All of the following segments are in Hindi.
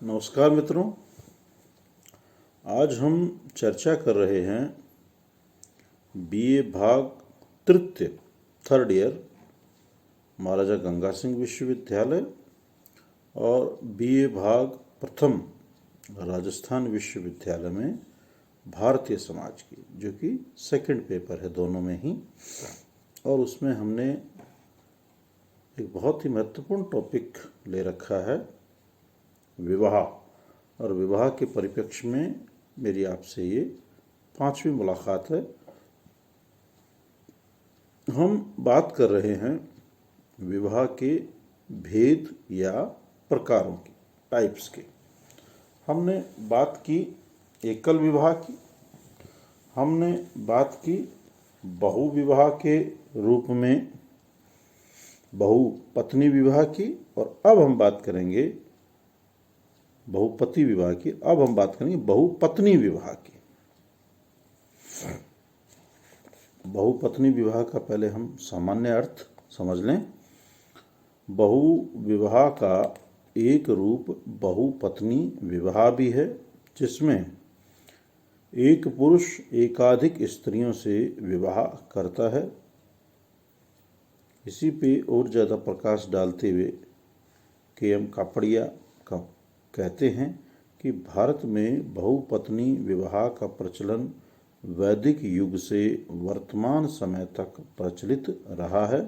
नमस्कार मित्रों। आज हम चर्चा कर रहे हैं बीए भाग तृतीय थर्ड ईयर महाराजा गंगा सिंह विश्वविद्यालय और बीए भाग प्रथम राजस्थान विश्वविद्यालय में भारतीय समाज की, जो कि सेकंड पेपर है दोनों में ही। और उसमें हमने एक बहुत ही महत्वपूर्ण टॉपिक ले रखा है, विवाह। और विवाह के परिप्रेक्ष्य में मेरी आपसे ये 5वीं मुलाकात है। हम बात कर रहे हैं विवाह के भेद या प्रकारों की, टाइप्स के। हमने बात की एकल विवाह की, हमने बात की बहुविवाह के रूप में बहुपत्नी विवाह की, और अब हम बात करेंगे बहुपति विवाह की। अब हम बात करेंगे बहुपत्नी विवाह की। बहुपत्नी विवाह का पहले हम सामान्य अर्थ समझ लें। बहुविवाह का एक रूप बहुपत्नी विवाह भी है, जिसमें एक पुरुष एकाधिक स्त्रियों से विवाह करता है। इसी पे और ज़्यादा प्रकाश डालते हुए के.एम. कापड़िया का कहते हैं कि भारत में बहुपत्नी विवाह का प्रचलन वैदिक युग से वर्तमान समय तक प्रचलित रहा है।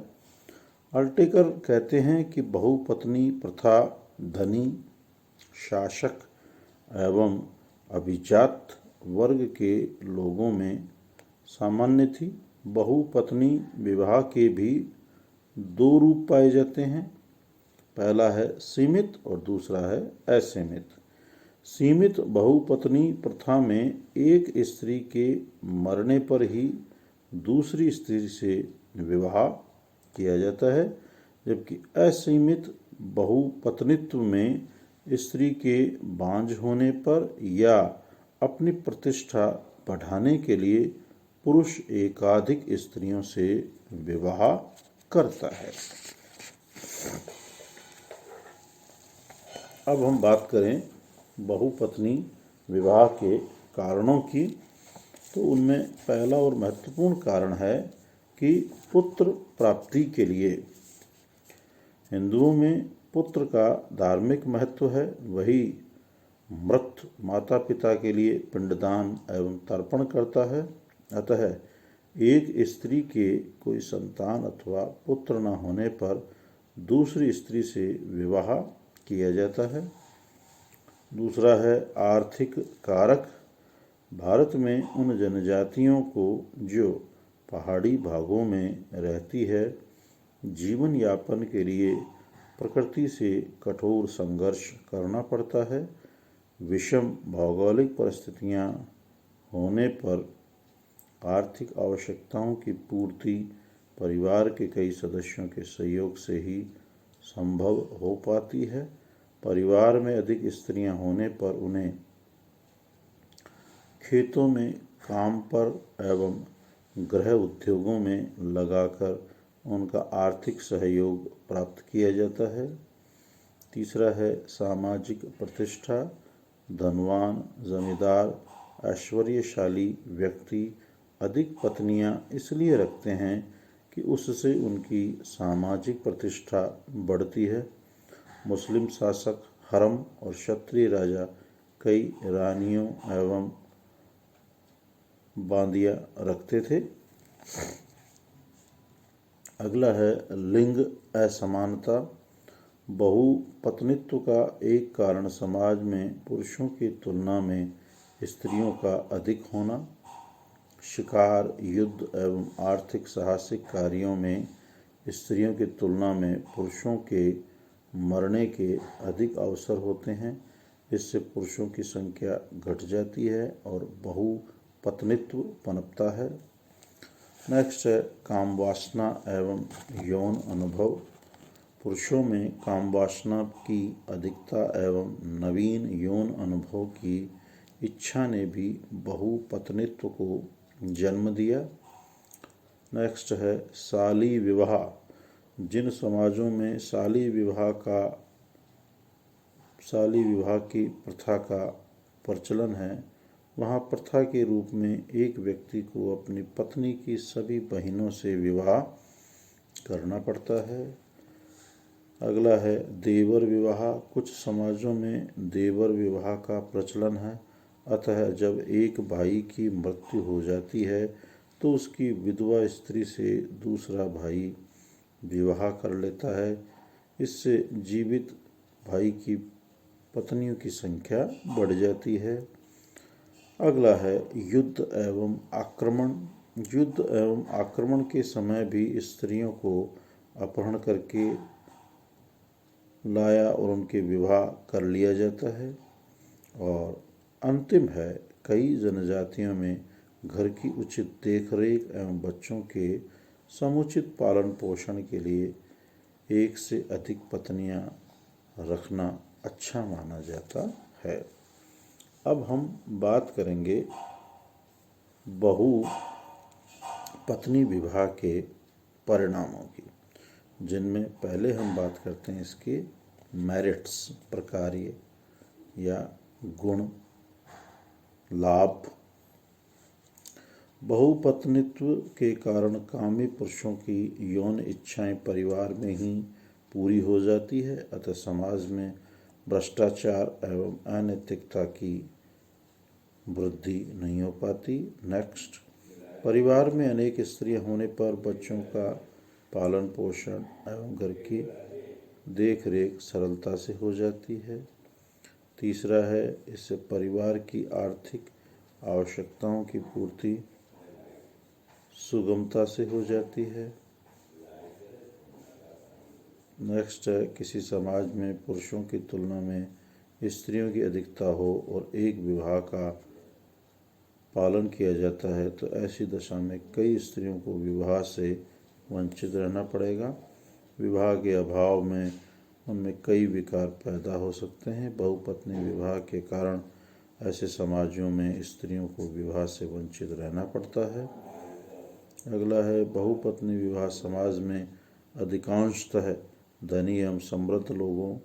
अल्टेकर कहते हैं कि बहुपत्नी प्रथा धनी, शासक एवं अभिजात वर्ग के लोगों में सामान्य थी। बहुपत्नी विवाह के भी दो रूप पाए जाते हैं। पहला है सीमित और दूसरा है असीमित। सीमित बहुपत्नी प्रथा में एक स्त्री के मरने पर ही दूसरी स्त्री से विवाह किया जाता है, जबकि असीमित बहुपत्नित्व में स्त्री के बांझ होने पर या अपनी प्रतिष्ठा बढ़ाने के लिए पुरुष एकाधिक स्त्रियों से विवाह करता है। अब हम बात करें बहुपत्नी विवाह के कारणों की, तो उनमें पहला और महत्वपूर्ण कारण है कि पुत्र प्राप्ति के लिए। हिंदुओं में पुत्र का धार्मिक महत्व है, वही मृत माता पिता के लिए पिंडदान एवं तर्पण करता है। अतः एक स्त्री के कोई संतान अथवा पुत्र न होने पर दूसरी स्त्री से विवाह किया जाता है। दूसरा है आर्थिक कारक। भारत में उन जनजातियों को जो पहाड़ी भागों में रहती है, जीवन यापन के लिए प्रकृति से कठोर संघर्ष करना पड़ता है। विषम भौगोलिक परिस्थितियां होने पर आर्थिक आवश्यकताओं की पूर्ति परिवार के कई सदस्यों के सहयोग से ही संभव हो पाती है। परिवार में अधिक स्त्रियां होने पर उन्हें खेतों में काम पर एवं गृह उद्योगों में लगाकर उनका आर्थिक सहयोग प्राप्त किया जाता है। तीसरा है सामाजिक प्रतिष्ठा। धनवान, जमींदार, ऐश्वर्यशाली व्यक्ति अधिक पत्नियां इसलिए रखते हैं कि उससे उनकी सामाजिक प्रतिष्ठा बढ़ती है। मुस्लिम शासक हरम और क्षत्रिय राजा कई रानियों एवं बांदियां रखते थे। अगला है लिंग असमानता। बहुपत्नित्व का एक कारण समाज में पुरुषों की तुलना में स्त्रियों का अधिक होना। शिकार, युद्ध एवं आर्थिक साहसिक कार्यों में स्त्रियों की तुलना में पुरुषों के मरने के अधिक अवसर होते हैं। इससे पुरुषों की संख्या घट जाती है और बहुपत्नित्व पनपता है। नेक्स्ट है काम वासना एवं यौन अनुभव। पुरुषों में काम वासना की अधिकता एवं नवीन यौन अनुभव की इच्छा ने भी बहुपत्नित्व को जन्म दिया। नेक्स्ट है साली विवाह। जिन समाजों में साली विवाह का शाली विवाह की प्रथा का प्रचलन है, वहाँ प्रथा के रूप में एक व्यक्ति को अपनी पत्नी की सभी बहनों से विवाह करना पड़ता है। अगला है देवर विवाह। कुछ समाजों में देवर विवाह का प्रचलन है, अतः जब एक भाई की मृत्यु हो जाती है तो उसकी विधवा स्त्री से दूसरा भाई विवाह कर लेता है। इससे जीवित भाई की पत्नियों की संख्या बढ़ जाती है। अगला है युद्ध एवं आक्रमण। युद्ध एवं आक्रमण के समय भी स्त्रियों को अपहरण करके लाया और उनके विवाह कर लिया जाता है। और अंतिम है, कई जनजातियों में घर की उचित देखरेख एवं बच्चों के समुचित पालन पोषण के लिए एक से अधिक पत्नियां रखना अच्छा माना जाता है। अब हम बात करेंगे बहु पत्नी विवाह के परिणामों की, जिनमें पहले हम बात करते हैं इसके मेरिट्स, प्रकार्य या गुण, लाभ। बहुपत्नित्व के कारण कामी पुरुषों की यौन इच्छाएं परिवार में ही पूरी हो जाती है, अतः समाज में भ्रष्टाचार एवं अनैतिकता की वृद्धि नहीं हो पाती। नेक्स्ट, परिवार में अनेक स्त्रियां होने पर बच्चों का पालन पोषण एवं घर की देख रेख सरलता से हो जाती है। तीसरा है, इससे परिवार की आर्थिक आवश्यकताओं की पूर्ति सुगमता से हो जाती है। नेक्स्ट है, किसी समाज में पुरुषों की तुलना में स्त्रियों की अधिकता हो और एक विवाह का पालन किया जाता है तो ऐसी दशा में कई स्त्रियों को विवाह से वंचित रहना पड़ेगा। विवाह के अभाव में उनमें कई विकार पैदा हो सकते हैं। बहुपत्नी विवाह के कारण ऐसे समाजों में स्त्रियों को विवाह से वंचित रहना पड़ता है। अगला है, बहुपत्नी विवाह समाज में अधिकांशतः धनी एवं समृद्ध लोगों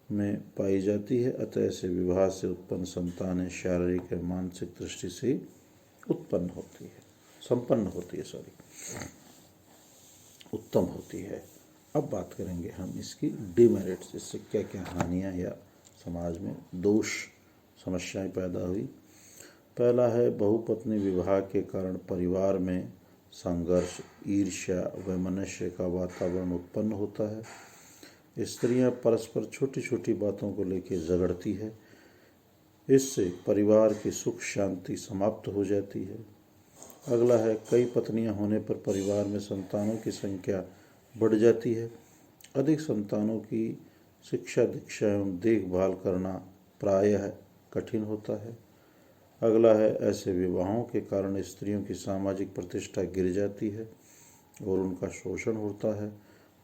में पाई जाती है, अतः ऐसे विवाह से उत्पन्न संतानें शारीरिक एवं मानसिक दृष्टि से संपन्न होती है। अब बात करेंगे हम इसकी डिमेरिट्स, इससे क्या क्या हानियाँ या समाज में दोष समस्याएं पैदा हुई। पहला है, बहुपत्नी विवाह के कारण परिवार में संघर्ष, ईर्ष्या, वैमनस्य का वातावरण उत्पन्न होता है। स्त्रियां परस्पर छोटी छोटी बातों को लेकर झगड़ती है, इससे परिवार की सुख शांति समाप्त हो जाती है। अगला है, कई पत्नियां होने पर परिवार में संतानों की संख्या बढ़ जाती है। अधिक संतानों की शिक्षा, दीक्षा एवं देखभाल करना प्रायः कठिन होता है। अगला है, ऐसे विवाहों के कारण स्त्रियों की सामाजिक प्रतिष्ठा गिर जाती है और उनका शोषण होता है।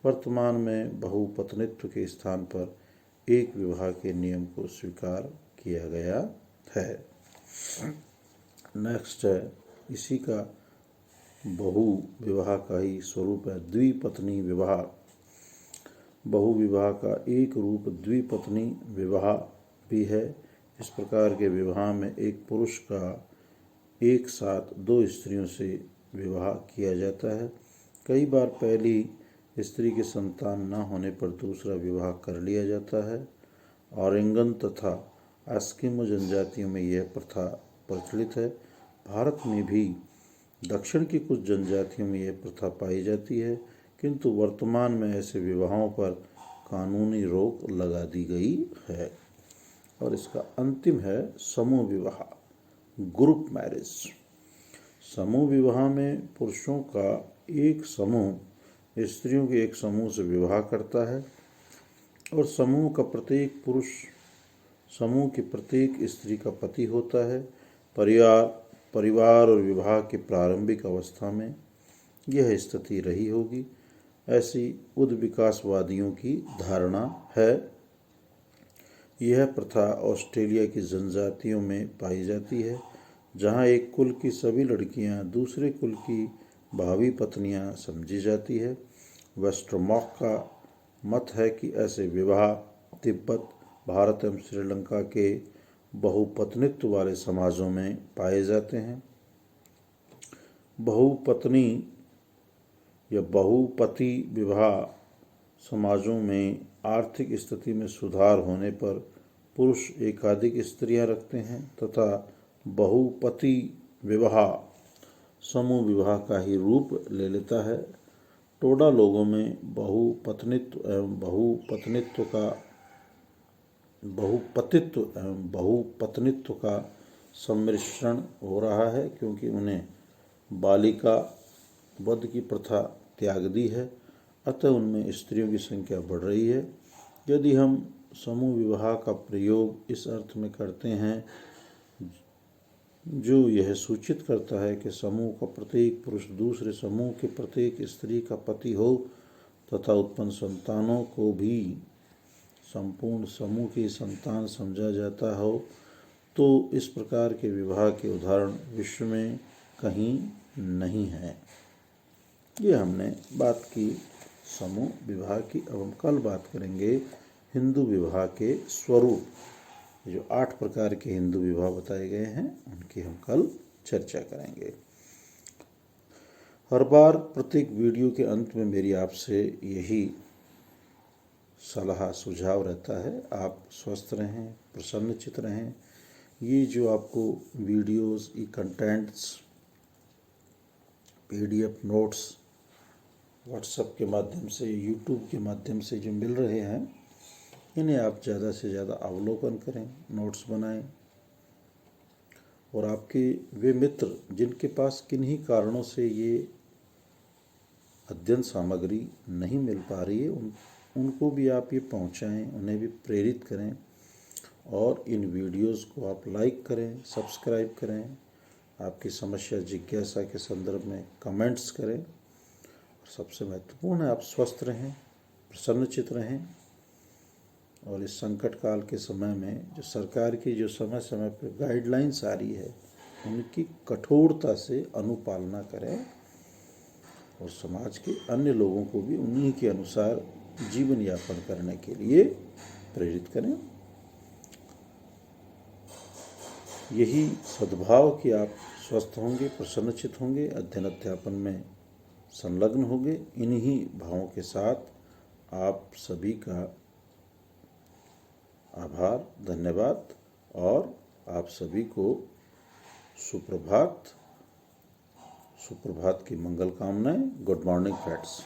वर्तमान में बहुपत्नित्व के स्थान पर एक विवाह के नियम को स्वीकार किया गया है। नेक्स्ट है, इसी का बहु विवाह का ही स्वरूप है द्विपत्नी विवाह। बहु विवाह का एक रूप द्विपत्नी विवाह भी है। इस प्रकार के विवाह में एक पुरुष का एक साथ दो स्त्रियों से विवाह किया जाता है। कई बार पहली स्त्री के संतान न होने पर दूसरा विवाह कर लिया जाता है। ऑरेंगन तथा एस्किमो जनजातियों में यह प्रथा प्रचलित है। भारत में भी दक्षिण की कुछ जनजातियों में यह प्रथा पाई जाती है, किंतु वर्तमान में ऐसे विवाहों पर कानूनी रोक लगा दी गई है। और इसका अंतिम है समूह विवाह, ग्रुप मैरिज। समूह विवाह में पुरुषों का एक समूह स्त्रियों के एक समूह से विवाह करता है और समूह का प्रत्येक पुरुष समूह की प्रत्येक स्त्री का पति होता है। परिवार और विवाह की प्रारंभिक अवस्था में यह स्थिति रही होगी, ऐसी उद्विकासवादियों की धारणा है। यह प्रथा ऑस्ट्रेलिया की जनजातियों में पाई जाती है, जहां एक कुल की सभी लड़कियां दूसरे कुल की भावी पत्नियां समझी जाती है। वेस्टरमॉक का मत है कि ऐसे विवाह तिब्बत, भारत एवं श्रीलंका के बहुपत्नित्व वाले समाजों में पाए जाते हैं। बहुपत्नी या बहुपति विवाह समाजों में आर्थिक स्थिति में सुधार होने पर पुरुष एकाधिक स्त्रियां रखते हैं तथा बहुपति विवाह समूह विवाह का ही रूप ले लेता है। टोडा लोगों में बहुपत्नित्व एवं बहुपत्नित्व का सम्मिश्रण हो रहा है, क्योंकि उन्हें बालिका वध की प्रथा त्याग दी है, अतः उनमें स्त्रियों की संख्या बढ़ रही है। यदि हम समूह विवाह का प्रयोग इस अर्थ में करते हैं जो यह सूचित करता है कि समूह का प्रत्येक पुरुष दूसरे समूह के प्रत्येक स्त्री का पति हो तथा उत्पन्न संतानों को भी संपूर्ण समूह की संतान समझा जाता हो, तो इस प्रकार के विवाह के उदाहरण विश्व में कहीं नहीं है। ये हमने बात की समूह विवाह की। अब हम कल बात करेंगे हिंदू विवाह के स्वरूप। जो 8 प्रकार के हिंदू विवाह बताए गए हैं उनकी हम कल चर्चा करेंगे। हर बार प्रत्येक वीडियो के अंत में मेरी आपसे यही सलाह सुझाव रहता है, आप स्वस्थ रहें, प्रसन्नचित रहें। ये जो आपको वीडियोस, ये कंटेंट्स, PDF नोट्स व्हाट्सएप के माध्यम से, यूट्यूब के माध्यम से जो मिल रहे हैं, इन्हें आप ज़्यादा से ज़्यादा अवलोकन करें, नोट्स बनाएं। और आपके वे मित्र जिनके पास किन्हीं कारणों से ये अध्ययन सामग्री नहीं मिल पा रही है, उनको भी आप ये पहुंचाएं, उन्हें भी प्रेरित करें। और इन वीडियोस को आप लाइक करें, सब्सक्राइब करें, आपकी समस्या जिज्ञासा के संदर्भ में कमेंट्स करें। और सबसे महत्वपूर्ण है आप स्वस्थ रहें, प्रसन्नचित रहें। और इस संकट काल के समय में जो सरकार की जो समय समय पर गाइडलाइंस आ रही है, उनकी कठोरता से अनुपालना करें और समाज के अन्य लोगों को भी उन्हीं के अनुसार जीवन यापन करने के लिए प्रेरित करें। यही सद्भाव कि आप स्वस्थ होंगे, प्रसन्नचित होंगे, अध्ययन अध्यापन में संलग्न होंगे। इन्हीं भावों के साथ आप सभी का आभार, धन्यवाद और आप सभी को सुप्रभात की मंगल कामनाएं। Good morning friends.